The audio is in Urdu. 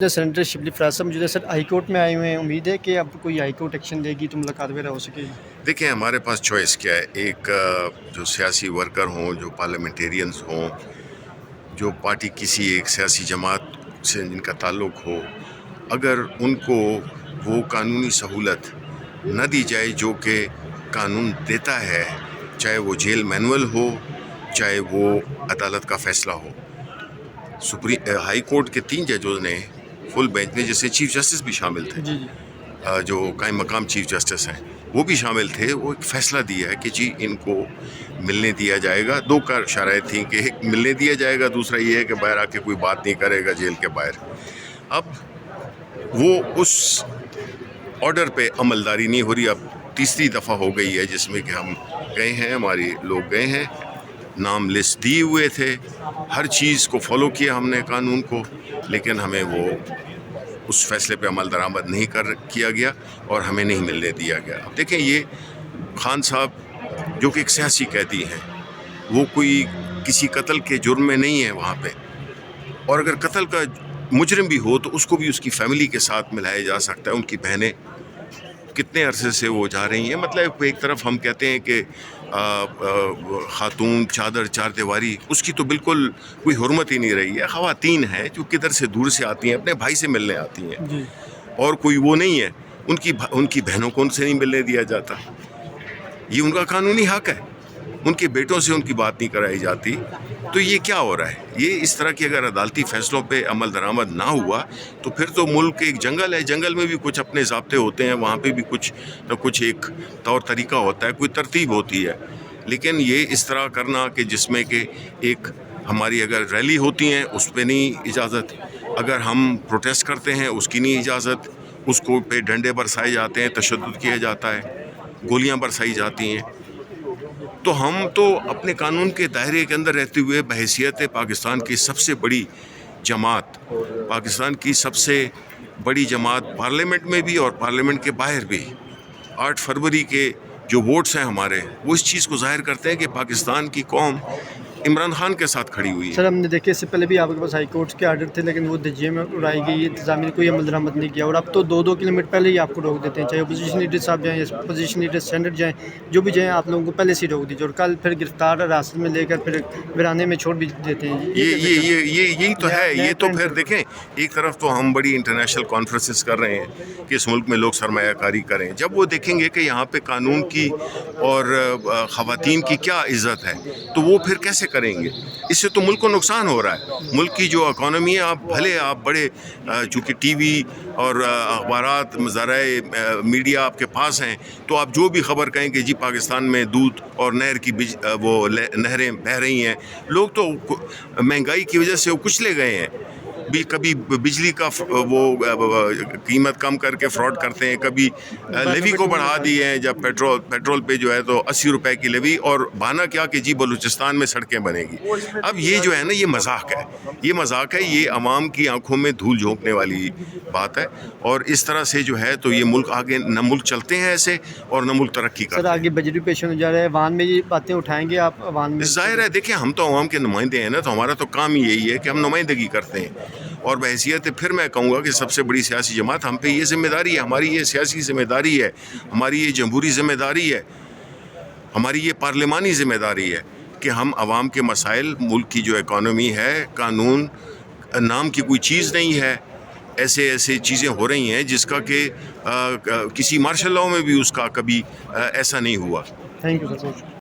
سینیٹر شبلی فراز صاحب موجودہ سر ہائی کورٹ میں آئے ہوئے ہیں، امید ہے کہ اب کوئی ہائی کورٹ ایکشن دے گی تو ملاقات وغیرہ ہو سکے گی؟ دیکھیں ہمارے پاس چوائس کیا ہے. ایک جو سیاسی ورکر ہوں، جو پارلیمنٹیرینز ہوں، جو پارٹی کسی ایک سیاسی جماعت سے جن کا تعلق ہو، اگر ان کو وہ قانونی سہولت نہ دی جائے جو کہ قانون دیتا ہے، چاہے وہ جیل مینول ہو، چاہے وہ عدالت کا فیصلہ ہو. ہائی کورٹ کے 3 ججوں نے فل بینچ میں، جس سے چیف جسٹس بھی شامل تھے، جی جو قائم مقام چیف جسٹس ہیں وہ بھی شامل تھے، وہ ایک فیصلہ دیا ہے کہ جی ان کو ملنے دیا جائے گا. 2 کا شرائط تھیں کہ ایک ملنے دیا جائے گا، دوسرا یہ ہے کہ باہر آ کے کوئی بات نہیں کرے گا جیل کے باہر. اب وہ اس آرڈر پہ عملداری نہیں ہو رہی. اب تیسری دفعہ ہو گئی ہے جس میں کہ ہم گئے ہیں، ہماری لوگ گئے ہیں، نام لسٹ دیے ہوئے تھے، ہر چیز کو فالو کیا ہم نے قانون کو، لیکن ہمیں وہ اس فیصلے پہ عمل درآمد نہیں کیا گیا اور ہمیں نہیں ملنے دیا گیا. اب دیکھیں، یہ خان صاحب جو کہ ایک سیاسی قیدی ہیں، وہ کوئی کسی قتل کے جرم میں نہیں ہے وہاں پہ، اور اگر قتل کا مجرم بھی ہو تو اس کو بھی اس کی فیملی کے ساتھ ملایا جا سکتا ہے. ان کی بہنیں کتنے عرصے سے وہ جا رہی ہیں. مطلب ایک طرف ہم کہتے ہیں کہ خاتون چادر چار دیواری، اس کی تو بالکل کوئی حرمت ہی نہیں رہی ہے. خواتین ہیں جو کدھر سے دور سے آتی ہیں، اپنے بھائی سے ملنے آتی ہیں، جی اور کوئی وہ نہیں ہے. ان کی بہنوں کو ان سے نہیں ملنے دیا جاتا. یہ ان کا قانونی حق ہے. ان کے بیٹوں سے ان کی بات نہیں کرائی جاتی. تو یہ کیا ہو رہا ہے؟ یہ اس طرح کی اگر عدالتی فیصلوں پہ عمل درآمد نہ ہوا تو پھر تو ملک ایک جنگل ہے. جنگل میں بھی کچھ اپنے ضابطے ہوتے ہیں، وہاں پہ بھی کچھ نہ کچھ ایک طور طریقہ ہوتا ہے، کوئی ترتیب ہوتی ہے. لیکن یہ اس طرح کرنا کہ جس میں کہ ایک ہماری اگر ریلی ہوتی ہیں اس پہ نہیں اجازت، اگر ہم پروٹیسٹ کرتے ہیں اس کی نہیں اجازت، اس کو پہ ڈنڈے برسائے جاتے ہیں، تشدد کیا جاتا ہے، گولیاں برسائی جاتی ہیں. تو ہم تو اپنے قانون کے دائرے کے اندر رہتے ہوئے بحیثیت پاکستان کی سب سے بڑی جماعت، پاکستان کی سب سے بڑی جماعت پارلیمنٹ میں بھی اور پارلیمنٹ کے باہر بھی، 8 فروری کے جو ووٹس ہیں ہمارے، وہ اس چیز کو ظاہر کرتے ہیں کہ پاکستان کی قوم عمران خان کے ساتھ کھڑی ہوئی ہے. سر، ہم نے دیکھے اس سے پہلے بھی آپ کے پاس ہائی کورٹ کے آرڈر تھے، لیکن وہ دجیے میں اڑائی گئی، انتظامیہ نے کوئی عمل درآمد نہیں کیا، اور اب تو 2 کلومیٹر پہلے ہی آپ کو روک دیتے ہیں، چاہے اپوزیشن لیڈر صاحب جائیں یا اپوزیشن لیڈر سینیٹ جائیں، جو بھی جائیں آپ لوگوں کو پہلے سے ہی روک دیجیے، اور کل پھر گرفتار حراست میں لے کر پھر ویرانے میں چھوڑ بھی دیتے ہیں. یہی تو ہے. یہ تو پھر دیکھیں، ایک طرف تو ہم بڑی انٹرنیشنل کانفرنسز کر رہے ہیں کہ اس ملک میں لوگ سرمایہ کاری کریں. جب وہ دیکھیں گے کہ یہاں پہ قانون کی اور خواتین کی کیا عزت ہے تو وہ پھر کیسے کریں گے؟ اس سے تو ملک کو نقصان ہو رہا ہے. ملک کی جو اکانومی ہے، آپ بڑے چونکہ ٹی وی اور اخبارات، ذرائع میڈیا آپ کے پاس ہیں، تو آپ جو بھی خبر کہیں کہ جی پاکستان میں دودھ اور نہر کی وہ نہریں بہہ رہی ہیں، لوگ تو مہنگائی کی وجہ سے وہ کچلے گئے ہیں. کبھی بجلی کا وہ قیمت کم کر کے فراڈ کرتے ہیں، کبھی لیوی کو بڑھا دی ہے. جب پیٹرول پہ جو ہے تو 80 روپے کی لیوی، اور بہانہ کیا کہ جی بلوچستان میں سڑکیں بنے گی. اب یہ جو ہے نا، یہ مذاق ہے. یہ عوام کی آنکھوں میں دھول جھونکنے والی بات ہے، اور اس طرح سے جو ہے تو یہ ملک آگے نہ ملک چلتے ہیں ایسے، اور نہ ملک ترقی کرتے ہیں. سر، آگے بجٹ پیش ہونے جا رہا ہے، عوام میں یہ باتیں اٹھائیں گے آپ؟ عوام میں ظاہر ہے، دیکھیں ہم تو عوام کے نمائندے ہیں نا، تو ہمارا تو کام ہی یہی ہے کہ ہم نمائندگی کرتے ہیں. اور بحیثیت پھر میں کہوں گا کہ سب سے بڑی سیاسی جماعت، ہم پہ یہ ذمہ داری ہے، ہماری یہ سیاسی ذمہ داری ہے، ہماری یہ جمہوری ذمہ داری ہے، ہماری یہ پارلیمانی ذمہ داری ہے کہ ہم عوام کے مسائل، ملک کی جو اکانومی ہے، قانون نام کی کوئی چیز نہیں ہے. ایسے چیزیں ہو رہی ہیں جس کا کہ کسی مارشل لاء میں بھی اس کا کبھی ایسا نہیں ہوا. Thank you sir.